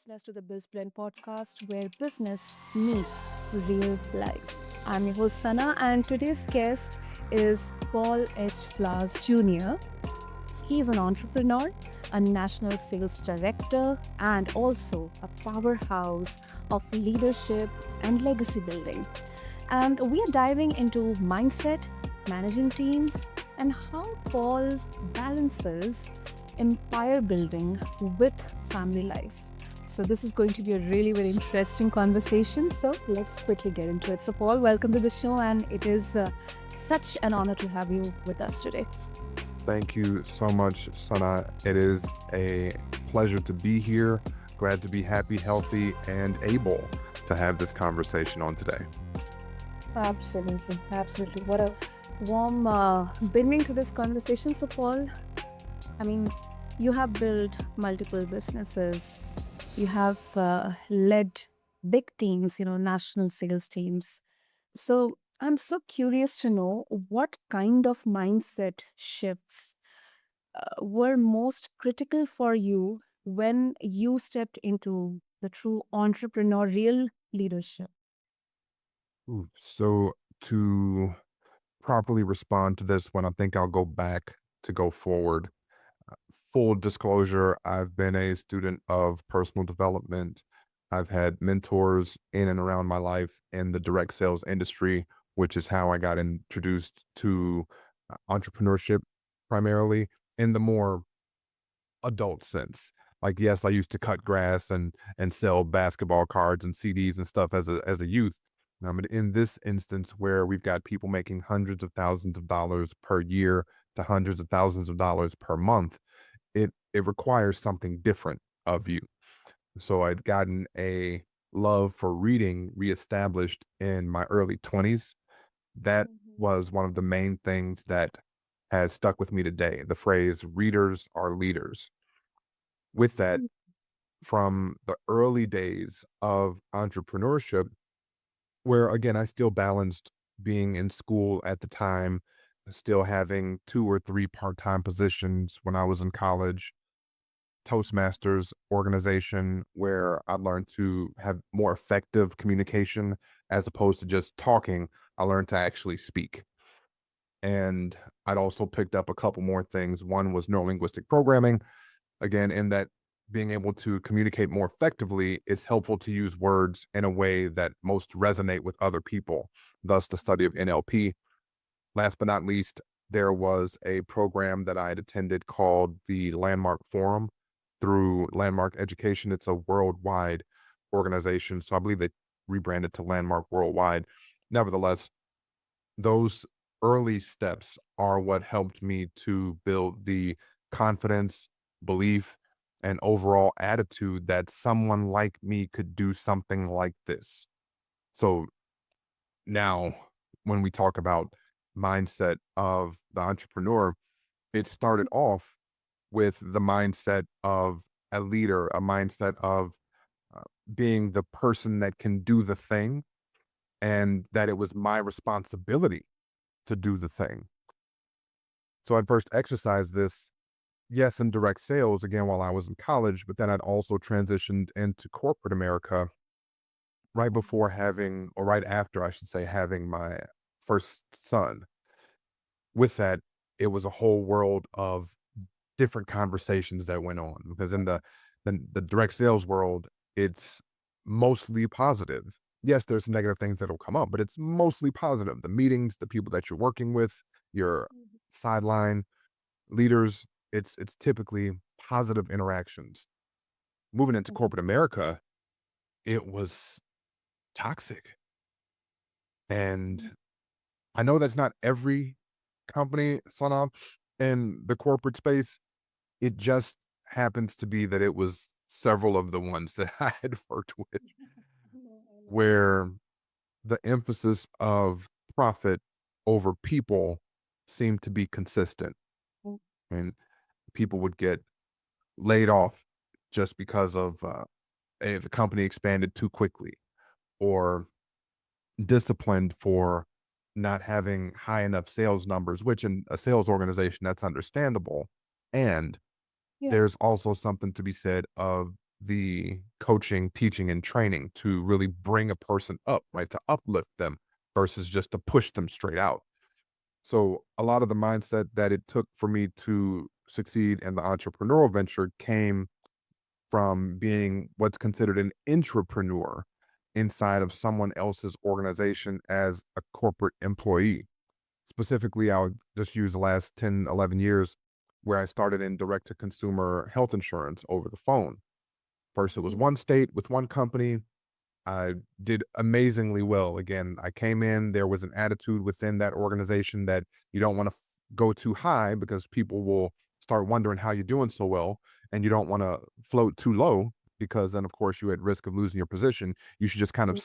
listeners, to the BizBlend podcast where business meets real life. I'm your host Sana, and today's guest is Paul H. Flowers Jr. He's an entrepreneur, a national sales director, and also a powerhouse of leadership and legacy building. And we are diving into mindset, managing teams, and how Paul balances empire building with family life. So, this is going to be a really very interesting conversation. So, let's quickly get into it. So, Paul, welcome to the show, and it is such an honor to have you with us today. Thank you so much, Sana. It is a pleasure to be here. Glad to be happy, healthy, and able to have this conversation on today. Absolutely, absolutely. What a warm beginning to this conversation. So, Paul, I mean, you have built multiple businesses. You have led big teams, national sales teams. So I'm so curious to know what kind of mindset shifts were most critical for you when you stepped into the true entrepreneurial leadership. So to properly respond to this one, I think I'll go back to go forward. Full disclosure, I've been a student of personal development. I've had mentors in and around my life in the direct sales industry, which is how I got introduced to entrepreneurship primarily in the more adult sense. Like, yes, I used to cut grass and sell basketball cards and CDs and stuff as a youth. But in this instance, where we've got people making hundreds of thousands of dollars per year to hundreds of thousands of dollars per month, it requires something different of you. So I'd gotten a love for reading reestablished in my early 20s. That was one of the main things that has stuck with me today. The phrase readers are leaders. With that, Mm. from the early days of entrepreneurship, where again, I still balanced being in school at the time, still having two or three part time positions when I was in college, Toastmasters organization where I learned to have more effective communication as opposed to just talking. I learned to actually speak. And I'd also picked up a couple more things. One was neurolinguistic programming. Again, in that being able to communicate more effectively, it's helpful to use words in a way that most resonate with other people, thus the study of NLP. Last but not least, there was a program that I had attended called the Landmark Forum through Landmark Education. It's a worldwide organization. So I believe they rebranded to Landmark Worldwide. Nevertheless, those early steps are what helped me to build the confidence, belief, and overall attitude that someone like me could do something like this. So now, when we talk about mindset of the entrepreneur, it started off with the mindset of a leader, a mindset of uh, being the person that can do the thing and that it was my responsibility to do the thing. So I'd first exercised this, yes, in direct sales again while I was in college, but then I'd also transitioned into corporate America right before having, or right after, I should say, having my first son. With that, it was a whole world of different conversations that went on because in the direct sales world, it's mostly positive. Yes, there's negative things that'll come up, but it's mostly positive. The meetings, the people that you're working with, your sideline leaders, it's typically positive interactions. Moving into corporate America, it was toxic. And I know that's not every company, Sana, in the corporate space. It just happens to be that it was several of the ones that I had worked with where the emphasis of profit over people seemed to be consistent. And people would get laid off just because of the company expanded too quickly or disciplined for not having high enough sales numbers, which in a sales organization, that's understandable. And Yeah. there's also something to be said of the coaching, teaching, and training to really bring a person up, right? To uplift them versus just to push them straight out. So a lot of the mindset that it took for me to succeed in the entrepreneurial venture came from being what's considered an intrapreneur inside of someone else's organization as a corporate employee. Specifically, I would just use the last 10, 11 years where I started in direct to consumer health insurance over the phone. First, it was one state with one company. I did amazingly well. Again, I came in, there was an attitude within that organization that you don't want to go too high because people will start wondering how you're doing so well. And you don't want to float too low because then, of course, you're at risk of losing your position. You should just kind of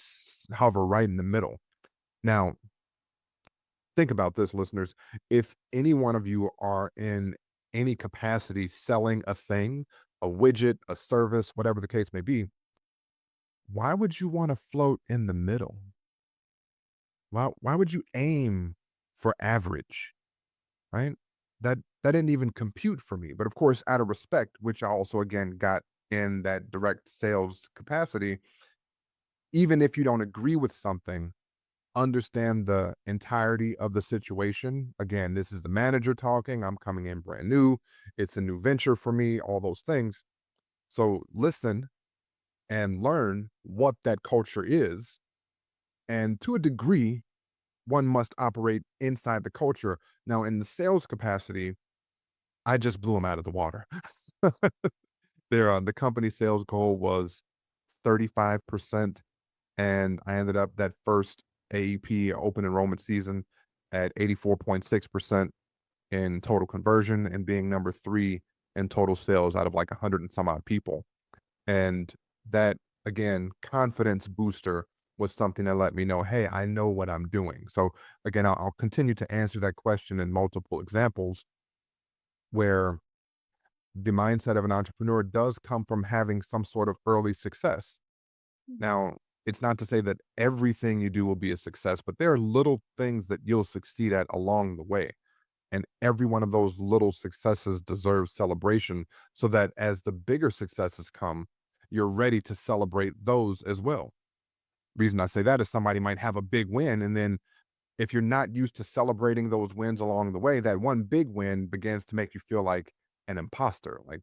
hover right in the middle. Now, think about this, listeners. If any one of you are in any capacity selling a thing, a widget, a service, whatever the case may be, why would you want to float in the middle? Why would you aim for average, right? That didn't even compute for me. But of course, out of respect, which I also again got in that direct sales capacity, even if you don't agree with something, understand the entirety of the situation. Again, this is the manager talking. I'm coming in brand new. It's a new venture for me, all those things. So listen and learn what that culture is. And to a degree, one must operate inside the culture. Now, in the sales capacity, I just blew them out of the water. The company sales goal was 35%, and I ended up that first AEP open enrollment season at 84.6% in total conversion and being number 3 in total sales out of like 100 and some odd people. And that, again, confidence booster was something that let me know, hey, I know what I'm doing. So, again, I'll continue to answer that question in multiple examples where the mindset of an entrepreneur does come from having some sort of early success. Now, it's not to say that everything you do will be a success, but there are little things that you'll succeed at along the way. And every one of those little successes deserves celebration so that as the bigger successes come, you're ready to celebrate those as well. Reason I say that is somebody might have a big win. And then if you're not used to celebrating those wins along the way, that one big win begins to make you feel like an imposter. Like,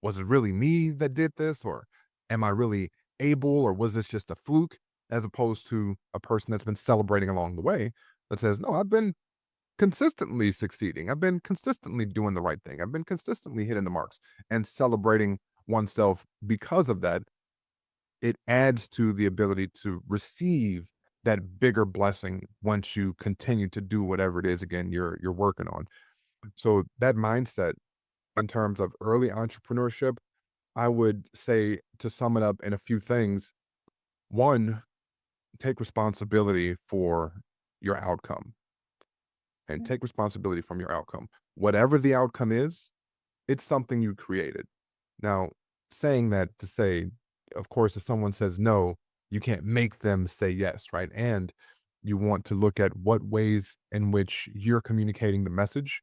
was it really me that did this? Or am I really able? Or was this just a fluke? As opposed to a person that's been celebrating along the way that says, no, I've been consistently succeeding. I've been consistently doing the right thing. I've been consistently hitting the marks and celebrating oneself because of that. It adds to the ability to receive that bigger blessing once you continue to do whatever it is again you're working on. So that mindset in terms of early entrepreneurship, I would say to sum it up in a few things. One, take responsibility for your outcome and take responsibility from your outcome. Whatever the outcome is, it's something you created. Now, saying that to say, of course, if someone says no, you can't make them say yes, right? And you want to look at what ways in which you're communicating the message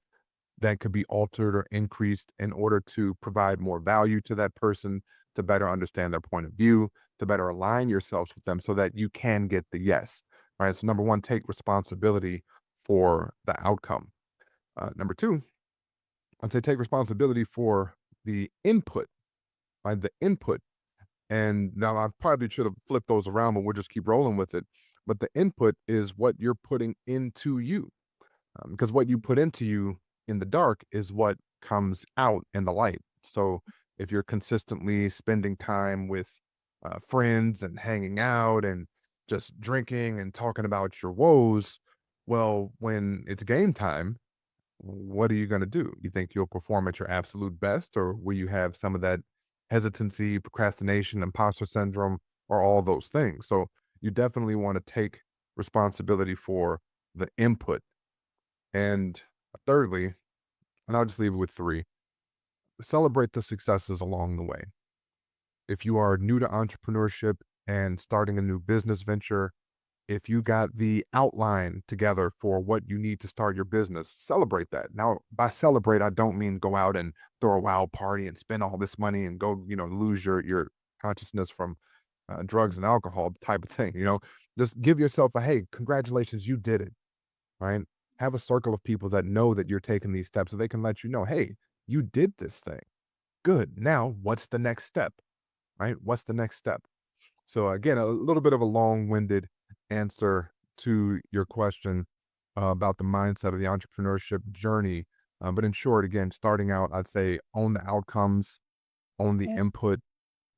that could be altered or increased in order to provide more value to that person, to better understand their point of view, to better align yourselves with them so that you can get the yes, right? So, number one, take responsibility for the outcome. Number two, I'd say take responsibility for the input, right? The input. And now I probably should have flipped those around, but we'll just keep rolling with it. But the input is what you're putting into you, because what you put into you in the dark is what comes out in the light. So if you're consistently spending time with friends and hanging out and just drinking and talking about your woes, well, when it's game time, what are you going to do? You think you'll perform at your absolute best, or will you have some of that hesitancy, procrastination, imposter syndrome, or all those things? So you definitely want to take responsibility for the input. And thirdly, and I'll just leave it with three, celebrate the successes along the way. If you are new to entrepreneurship and starting a new business venture, If you got the outline together for what you need to start your business, celebrate that. Now, by celebrate, I don't mean go out and throw a wild party and spend all this money and go, lose your consciousness from drugs and alcohol type of thing. Just give yourself a hey, congratulations, you did it, right? Have a circle of people that know that you're taking these steps so they can let you know, hey, you did this thing. Good. Now, what's the next step, right? What's the next step? So again, a little bit of a long-winded answer to your question about the mindset of the entrepreneurship journey. But in short, again, starting out, I'd say own the outcomes, own the Yeah, input,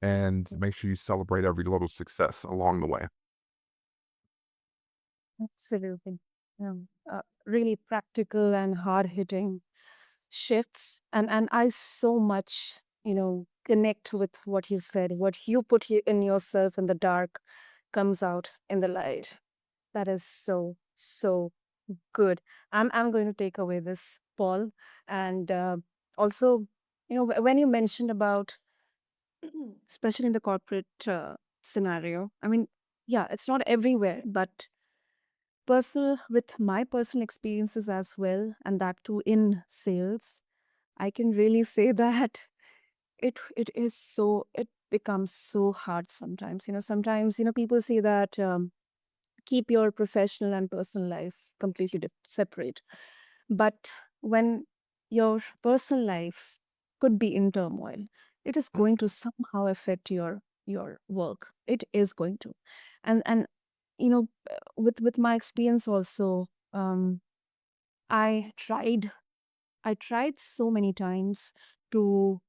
and make sure you celebrate every little success along the way. absolutely. Really practical and hard hitting shifts. And I so much, connect with what you said. What you put in yourself in the dark comes out in the light. That is so, so good. I'm going to take away this, Paul. And also, when you mentioned about, especially in the corporate scenario, I mean, yeah, it's not everywhere, but with my personal experiences as well, and that too in sales, I can really say that it becomes so hard sometimes. Sometimes, people say that keep your professional and personal life completely separate. But when your personal life could be in turmoil, it is going to somehow affect your work. It is going to. And with my experience also, I tried I tried so many times to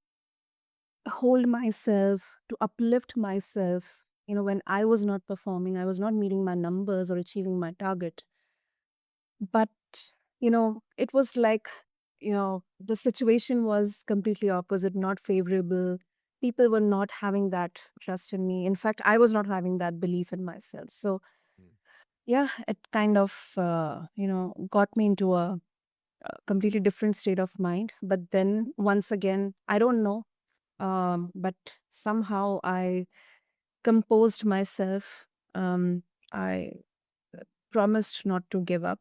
hold myself, to uplift myself, when I was not performing, I was not meeting my numbers or achieving my target. But, it was like, the situation was completely opposite, not favorable. People were not having that trust in me. In fact, I was not having that belief in myself. So, yeah, it kind of, got me into a completely different state of mind. But then once again, I don't know, but somehow I composed myself. I promised not to give up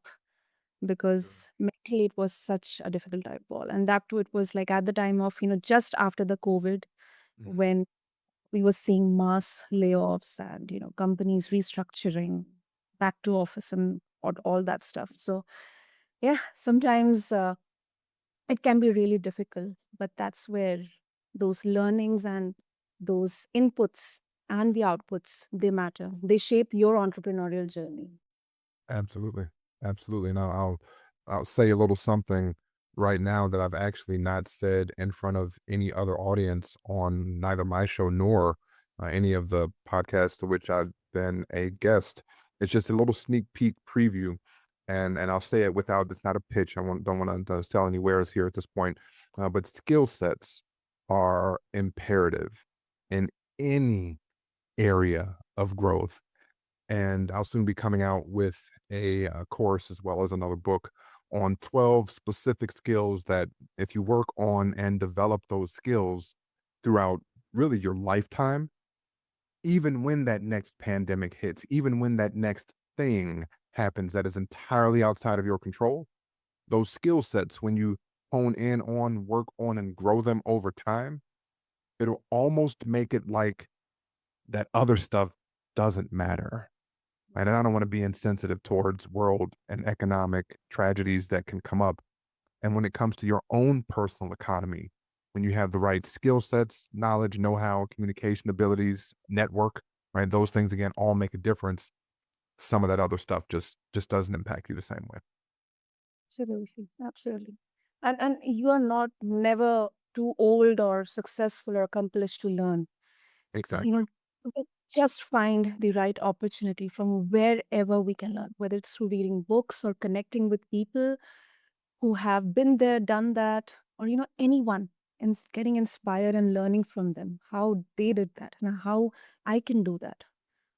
because mentally it was such a difficult time, Paul. And that too, it was like at the time of, just after the COVID, Mhm. when we were seeing mass layoffs and, companies restructuring back to office and all that stuff. So, yeah, sometimes it can be really difficult, but that's where those learnings and those inputs and the outputs, they matter. They shape your entrepreneurial journey. Absolutely. Absolutely. Now I'll say a little something right now that I've actually not said in front of any other audience on neither my show nor any of the podcasts to which I've been a guest. It's just a little sneak peek preview, and I'll say it without. It's not a pitch. Don't want to sell any wares here at this point, but skill sets are imperative in any area of growth, and I'll soon be coming out with a course as well as another book on 12 specific skills that if you work on and develop those skills throughout really your lifetime, even when that next pandemic hits, even when that next thing happens that is entirely outside of your control, those skill sets, when you hone in on, work on, and grow them over time, it'll almost make it like that other stuff doesn't matter. Right? And I don't want to be insensitive towards world and economic tragedies that can come up. And when it comes to your own personal economy, when you have the right skill sets, knowledge, know how, communication abilities, network, right? Those things again all make a difference. Some of that other stuff just doesn't impact you the same way. Absolutely, absolutely. And you are not never too old or successful or accomplished to learn. You Exactly. know, we just find the right opportunity from wherever we can learn, whether it's through reading books or connecting with people who have been there, done that, or anyone, and getting inspired and learning from them how they did that and how I can do that.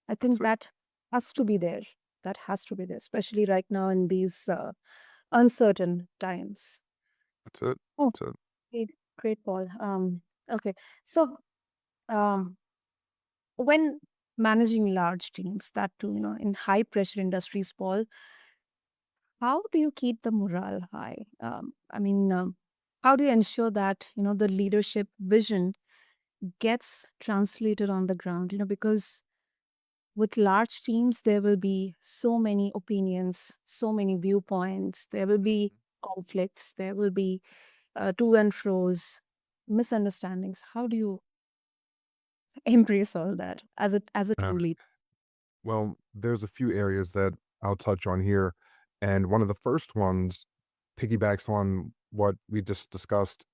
I That's think it. that has to be there. That has to be there, especially right now in these uncertain times. That's it. Oh, That's it. great, great, Paul. Okay, so um, when managing large teams, that too, in high pressure industries, Paul. How do you keep the morale high? How do you ensure that, the leadership vision gets translated on the ground? Because with large teams, there will be so many opinions, so many viewpoints, there will be conflicts, there will be to and fro's, misunderstandings. How do you embrace all that as a Uh, team lead? well, there's a few areas that I'll touch on here. And one of the first ones piggybacks on what we just discussed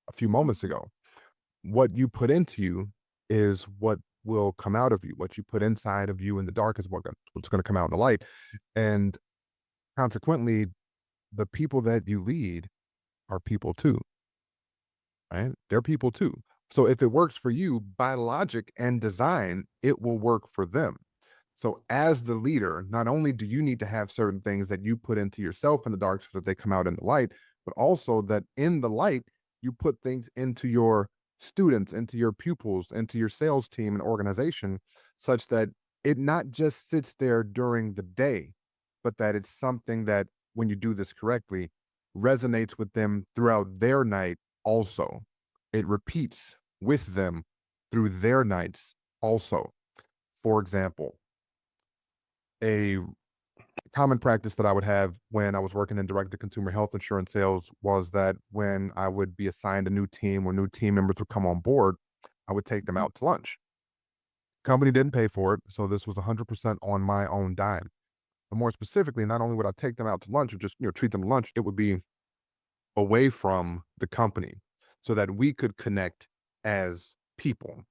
a few moments ago. What you put into you is what will come out of you. What you put inside of you in the dark is what's going to come out in the light. And consequently, the people that you lead are people too, right? They're people too. So if it works for you by logic and design, it will work for them. So as the leader, not only do you need to have certain things that you put into yourself in the dark so that they come out in the light, but also that in the light, you put things into your students, into your pupils, into your sales team and organization, such that it not just sits there during the day, but that it's something that when you do this correctly, resonates with them throughout their night also. It repeats with them through their nights also. For example, a common practice that I would have when I was working in direct to consumer health insurance sales was that when I would be assigned a new team or new team members would come on board, I would take them Mhm. out to lunch. Company didn't pay for it, so this was 100% on my own dime. But more specifically, not only would I take them out to lunch or just treat them to lunch, it would be away from the company so that we could connect as people,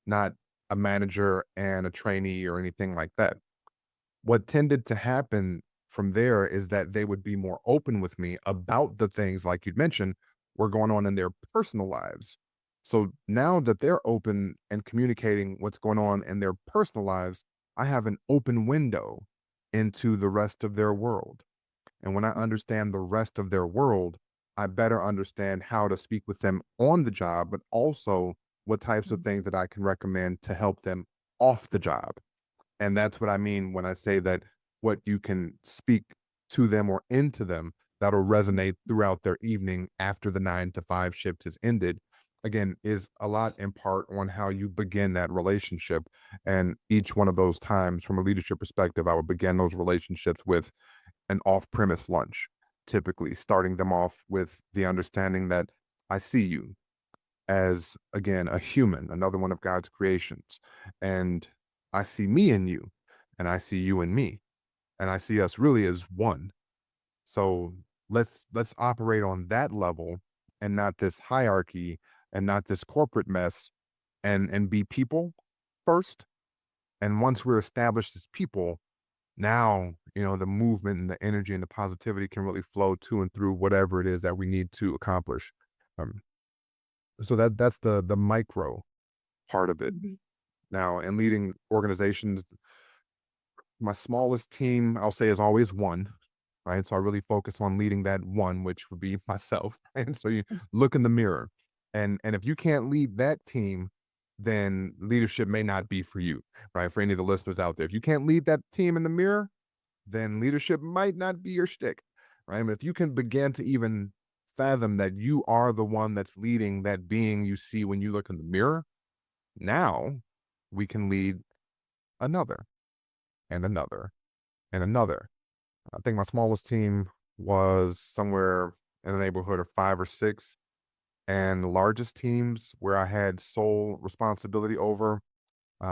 not a manager and a trainee or anything like that. What tended to happen from there is that they would be more open with me about the things, like you'd mentioned, were going on in their personal lives. So now that they're open and communicating what's going on in their personal lives, I have an open window into the rest of their world. And when I understand the rest of their world, I better understand how to speak with them on the job, but also what types of things that I can recommend to help them off the job. And that's what I mean when I say that what you can speak to them or into them that'll resonate throughout their evening after the 9 to 5 shift has ended, again, is a lot in part on how you begin that relationship. And each one of those times, from a leadership perspective, I would begin those relationships with an off premise lunch, typically starting them off with the understanding that I see you as, again, a human, another one of God's creations. And I see me in you, and I see you in me, and I see us really as one. So let's operate on that level and not this hierarchy and not this corporate mess and be people first. And once we're established as people, now, the movement and the energy and the positivity can really flow to and through whatever it is that we need to accomplish. Um, so that's the micro part of it. Mhm. Now, in leading organizations, my smallest team, I'll say, is always one, right? So I really focus on leading that one, which would be myself. And so you look in the mirror, and if you can't lead that team, then leadership may not be for you, right? For any of the listeners out there, if you can't lead that team in the mirror, then leadership might not be your shtick, right? But if you can begin to even fathom that you are the one that's leading that being you see when you look in the mirror, now we can lead another and another and another. I think my smallest team was somewhere in the neighborhood of 5 or 6. And the largest teams where I had sole responsibility over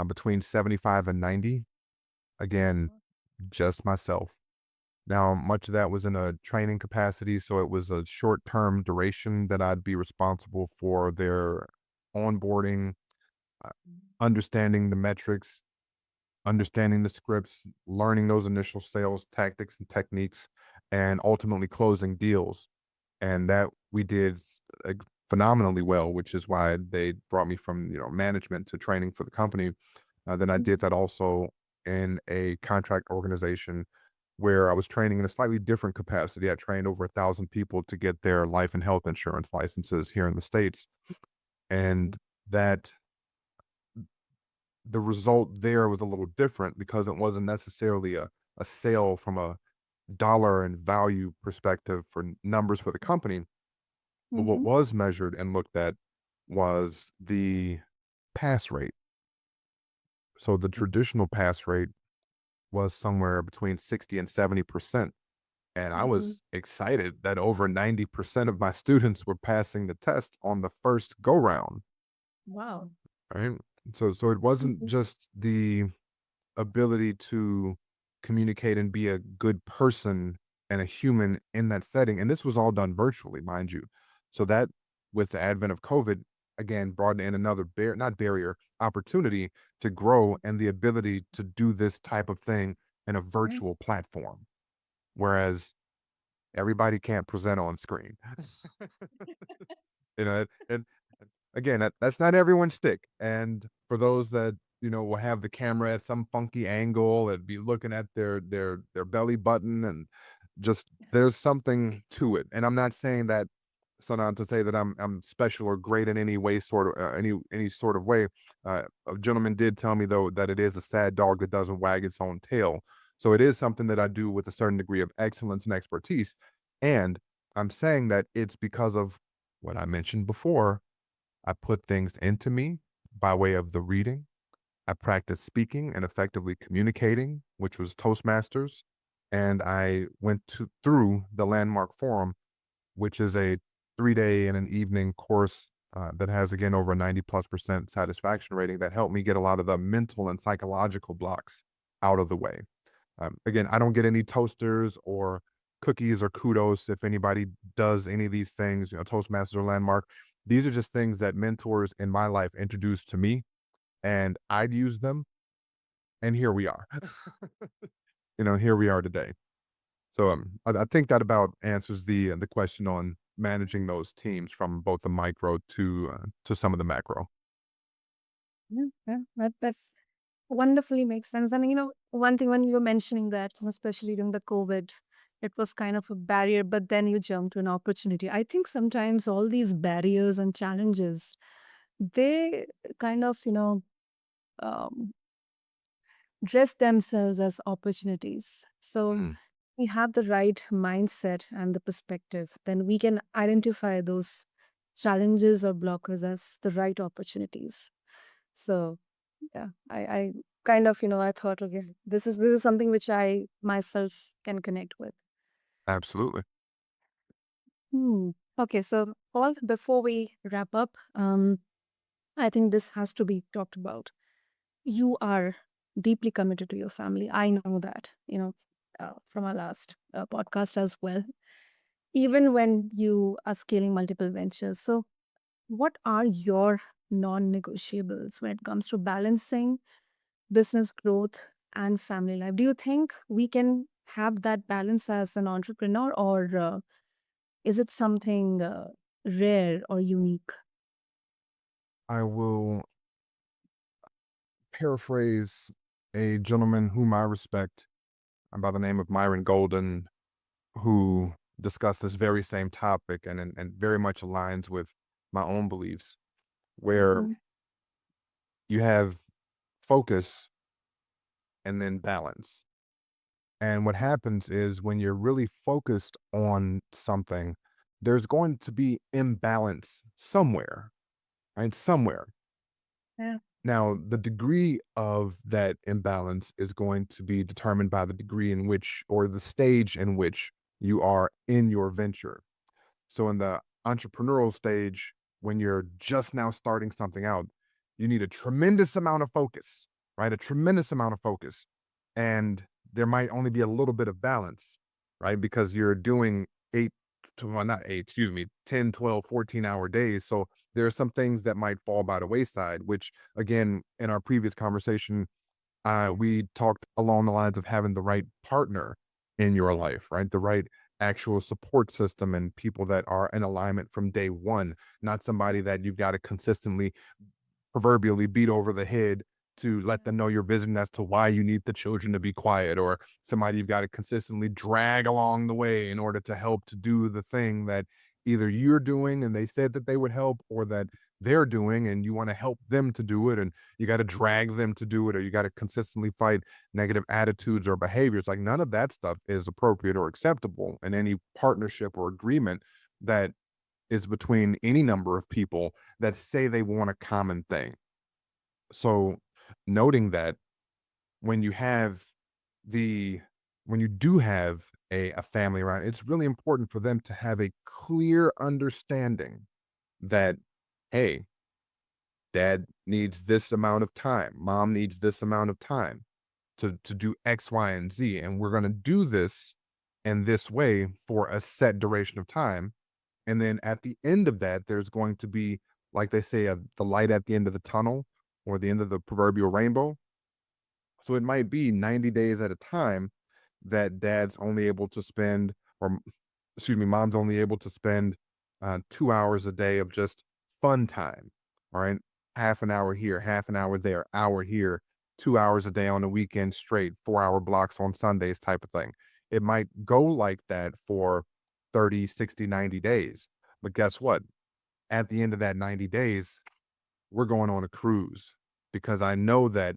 between 75 and 90. Again, just myself. Now, much of that was in a training capacity, so it was a short-term duration that I'd be responsible for their onboarding, uh, understanding the metrics, understanding the scripts, learning those initial sales tactics and techniques, and ultimately closing deals. And that we did phenomenally well, which is why they brought me from management to training for the company. Then I did that also in a contract organization where I was training in a slightly different capacity. I trained over 1,000 people to get their life and health insurance licenses here in the States. And that the result there was a little different because it wasn't necessarily a sale from a dollar and value perspective for numbers for the company. But what Mm-hmm. was measured and looked at was the pass rate. So the traditional pass rate was somewhere between 60 and 70%. And I Mm-hmm. was excited that over 90% of my students were passing the test on the first go round, Wow. right? So it wasn't Mm-hmm. just the ability to communicate and be a good person and a human in that setting. And this was all done virtually, mind you. So that with the advent of COVID, again, brought in another not barrier, opportunity to grow and the ability to do this type of thing in a Yeah. virtual platform. Whereas everybody can't present on screen. And again, that's not everyone's stick, and for those that, will have the camera at some funky angle and be looking at their belly button and just there's something to it, and I'm not saying that so not to say that I'm special or great in any way, sort of, any sort of way. A gentleman did tell me, though, that it is a sad dog that doesn't wag its own tail, so it is something that I do with a certain degree of excellence and expertise, and I'm saying that it's because of what I mentioned before. I put things into me by way of the reading. I practiced speaking and effectively communicating, which was Toastmasters. And I went through the Landmark Forum, which is a 3 day and an evening course that has, again, over a 90+% satisfaction rating that helped me get a lot of the mental and psychological blocks out of the way. Again, I don't get any toasters or cookies or kudos if anybody does any of these things, Toastmasters or Landmark. These are just things that mentors in my life introduced to me, and I'd use them, and here we are. Here we are today. So I think that about answers the question on managing those teams from both the micro to some of the macro. Yeah, yeah, that wonderfully makes sense. And one thing when you were mentioning that, especially during the COVID, it was kind of a barrier, but then you jumped to an opportunity. I think sometimes all these barriers and challenges, they kind of, um, dress themselves as opportunities. So Mm, we have the right mindset and the perspective, then we can identify those challenges or blockers as the right opportunities. So yeah, I kind of, I thought, okay, this is something which I myself can connect with. absolutely. Hmm. Okay, so Paul, before we wrap up, I think this has to be talked about. You are deeply committed to your family. I know that, from our last podcast as well. Even when you are scaling multiple ventures. So, what are your non-negotiables when it comes to balancing business growth and family life? Do you think we can have that balance as an entrepreneur, or is it something rare or unique? I will paraphrase a gentleman whom I respect by the name of Myron Golden, who discussed this very same topic and very much aligns with my own beliefs, where Mhm. you have focus and then balance. And what happens is when you're really focused on something, there's going to be imbalance somewhere, right? Somewhere. Yeah. Now, the degree of that imbalance is going to be determined by the degree in which, or the stage in which you are in your venture. So, in the entrepreneurial stage, when you're just now starting something out, you need a tremendous amount of focus, right? A tremendous amount of focus. And there might only be a little bit of balance, right? Because you're doing well, not eight, excuse me, 10, 12, 14-hour days. So, there are some things that might fall by the wayside, which, again, in our previous conversation, we talked along the lines of having the right partner in your life, right? The right actual support system and people that are in alignment from day one, not somebody that you've got to consistently proverbially beat over the head to let them know your vision as to why you need the children to be quiet, or somebody you've got to consistently drag along the way in order to help to do the thing that either you're doing and they said that they would help, or that they're doing and you want to help them to do it and you got to drag them to do it or you got to consistently fight negative attitudes or behaviors. Like none of that stuff is appropriate or acceptable in any partnership or agreement that is between any number of people that say they want a common thing. So noting that when you have the when you do have a family around, it's really important for them to have a clear understanding that, hey, dad needs this amount of time, mom needs this amount of time to do X, Y, and Z. And we're gonna do this in this way for a set duration of time. And then at the end of that, there's going to be, like they say, the light at the end of the tunnel or the end of the proverbial rainbow. So it might be 90 days at a time that dad's only able to spend, or excuse me, mom's only able to spend 2 hours a day of just fun time. All right. Half an hour here, half an hour there, hour here, 2 hours a day on the weekend straight, 4 hour blocks on Sundays type of thing. It might go like that for 30, 60, 90 days. But guess what? At the end of that 90 days, we're going on a cruise because I know that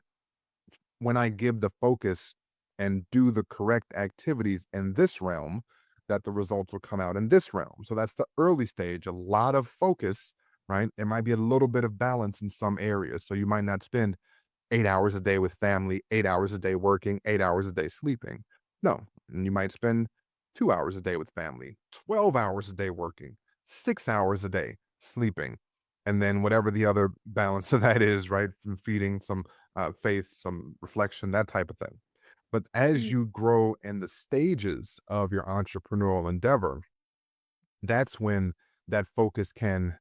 when I give the focus and do the correct activities in this realm, that the results will come out in this realm. So that's the early stage, a lot of focus, right? It might be a little bit of balance in some areas. So you might not spend 8 hours a day with family, 8 hours a day working, 8 hours a day sleeping. No, and you might spend 2 hours a day with family, 12 hours a day working, 6 hours a day sleeping. And then whatever the other balance of that is, right? From feeding some faith, some reflection, that type of thing. But as Mm. you grow in the stages of your entrepreneurial endeavor, that's when that focus can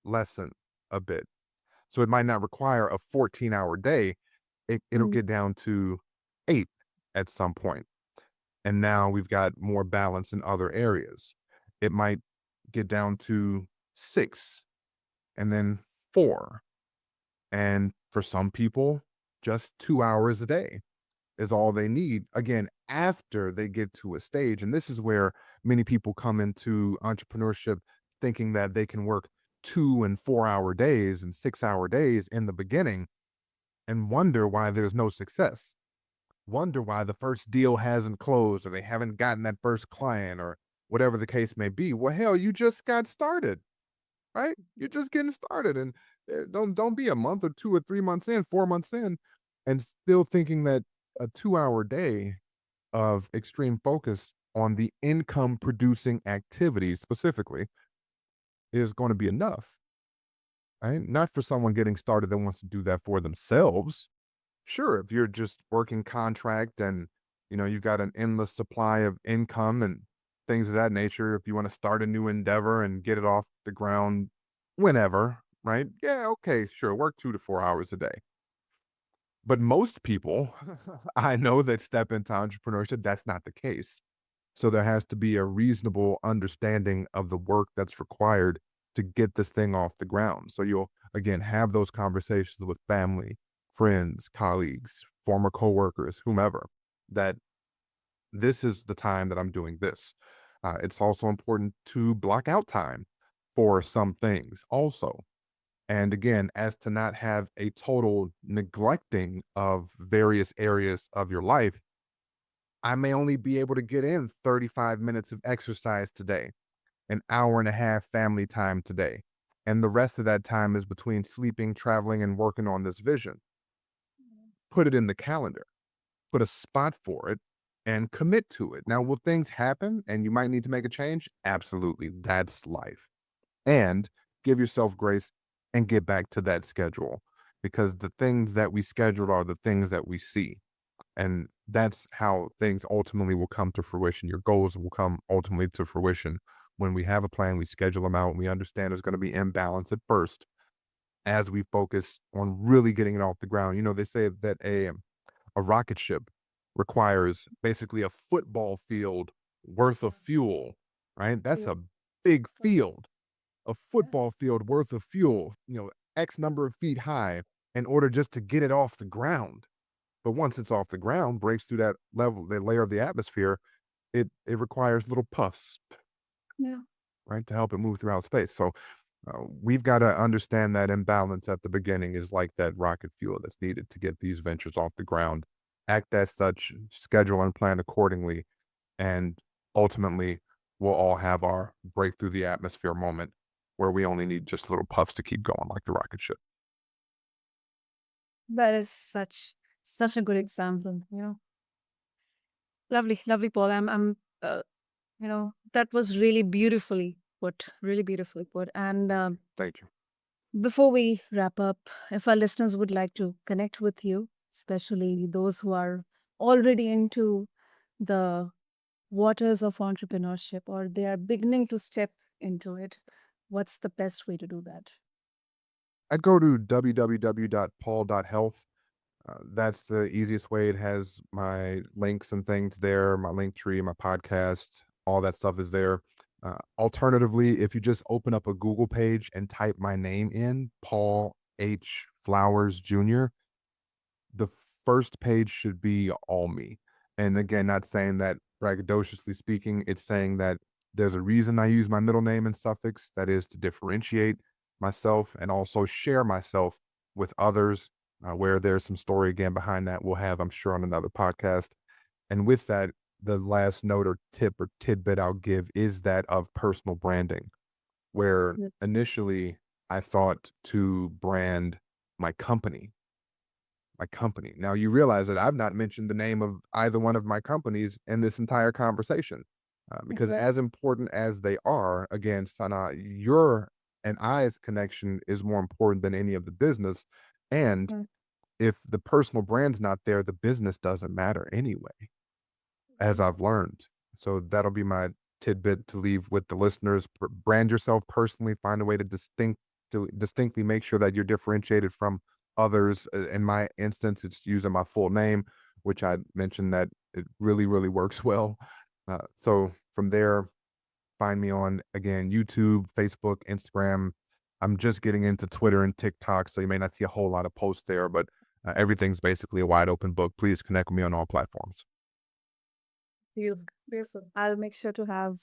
lessen a bit. So it might not require a 14-hour day. It'll Mm. get down to 8 at some point. And now we've got more balance in other areas. It might get down to 6 and then 4. And for some people, just 2 hours a day is all they need. Again, after they get to a stage. And this is where many people come into entrepreneurship thinking that they can work 2 and 4 hour days and 6 hour days in the beginning and wonder why there's no success. Wonder why the first deal hasn't closed or they haven't gotten that first client or whatever the case may be. Well, hell, you just got started, right? You're just getting started, and don't be a month or 2 or 3 months in, 4 months in, and still thinking that a 2 hour day of extreme focus on the income producing activities specifically is going to be enough, right? Not for someone getting started that wants to do that for themselves. Sure, if you're just working contract and you've got an endless supply of income and things of that nature, if you want to start a new endeavor and get it off the ground whenever, right? Yeah, okay, sure, work 2 to 4 hours a day. But most people I know that step into entrepreneurship, that's not the case. So there has to be a reasonable understanding of the work that's required to get this thing off the ground. So you'll again have those conversations with family, friends, colleagues, former coworkers, whomever, that this is the time that I'm doing this. It's also important to block out time for some things also. And again, as to not have a total neglecting of various areas of your life, I may only be able to get in 35 minutes of exercise today, an hour and a half family time today. And the rest of that time is between sleeping, traveling, and working on this vision. Put it in the calendar, put a spot for it, and commit to it. Now, will things happen and you might need to make a change? Absolutely. That's life. And give yourself grace and get back to that schedule because the things that we scheduled are the things that we see. And that's how things ultimately will come to fruition. Your goals will come ultimately to fruition when we have a plan, we schedule them out, and we understand there's going to be imbalance at first as we focus on really getting it off the ground. They say that a rocket ship requires basically a football field worth of fuel, right? That's Yeah. a big field, a football field worth of fuel, X number of feet high in order just to get it off the ground. But once it's off the ground, breaks through that level, the layer of the atmosphere, it requires little puffs, Yeah. right, to help it move throughout space. So We've got to understand that imbalance at the beginning is like that rocket fuel that's needed to get these ventures off the ground. Act as such, schedule and plan accordingly, and ultimately, we'll all have our break through the atmosphere moment where we only need just little puffs to keep going like the rocket ship. That is such a good example. Lovely, lovely, Paul. That was really beautifully put. Really beautifully put. And Thank you. before we wrap up, if our listeners would like to connect with you, especially those who are already into the waters of entrepreneurship or they are beginning to step into it, what's the best way to do that? I'd go to www.paul.health. That's the easiest way. It has my links and things there, my link tree, my podcast, all that stuff is there. Alternatively, if you just open up a Google page and type my name in, Paul H. Flowers Jr., the first page should be all me. And again, not saying that braggadociously speaking, it's saying that there's a reason I use my middle name and suffix, that is to differentiate myself and also share myself with others, where there's some story again behind that we'll have, I'm sure, on another podcast. And with that, the last note or tip or tidbit I'll give is that of personal branding, where Yeah. initially I thought to brand my company Now you realize that I've not mentioned the name of either one of my companies in this entire conversation, because Exactly. as important as they are, again, Sana, your and I's connection is more important than any of the business. And if the personal brand's not there, the business doesn't matter anyway, as I've learned. So that'll be my tidbit to leave with the listeners. Brand yourself personally, find a way to distinctly make sure that you're differentiated from others. In my instance, it's using my full name, which I mentioned that it really, really works well. So from there, find me on again YouTube, Facebook, Instagram. I'm just getting into Twitter and TikTok, so you may not see a whole lot of posts there, but everything's basically a wide open book. Please connect with me on all platforms. Beautiful. Beautiful. I'll make sure to have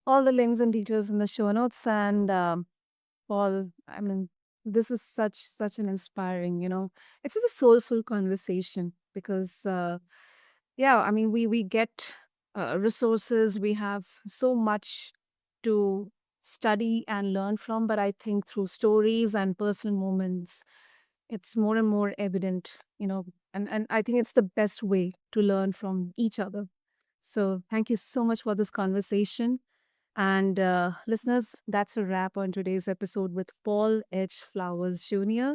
all the links and details in the show notes. And Paul, I mean, this is such an inspiring, it's just a soulful conversation because yeah, I mean, we get resources, we have so much to study and learn from, but I think through stories and personal moments, it's more and more evident, and I think it's the best way to learn from each other. So thank you so much for this conversation. And listeners, that's a wrap on today's episode with Paul H. Flowers Jr.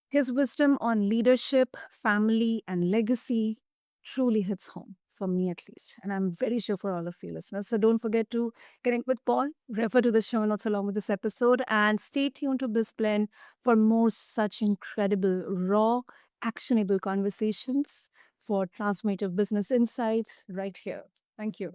His wisdom on leadership, family, and legacy truly hits home, for me at least. And I'm very sure for all of you listeners. So don't forget to connect with Paul, refer to the show notes along with this episode, and stay tuned to BizBlend for more such incredible, raw, actionable conversations for transformative business insights right here. Thank you.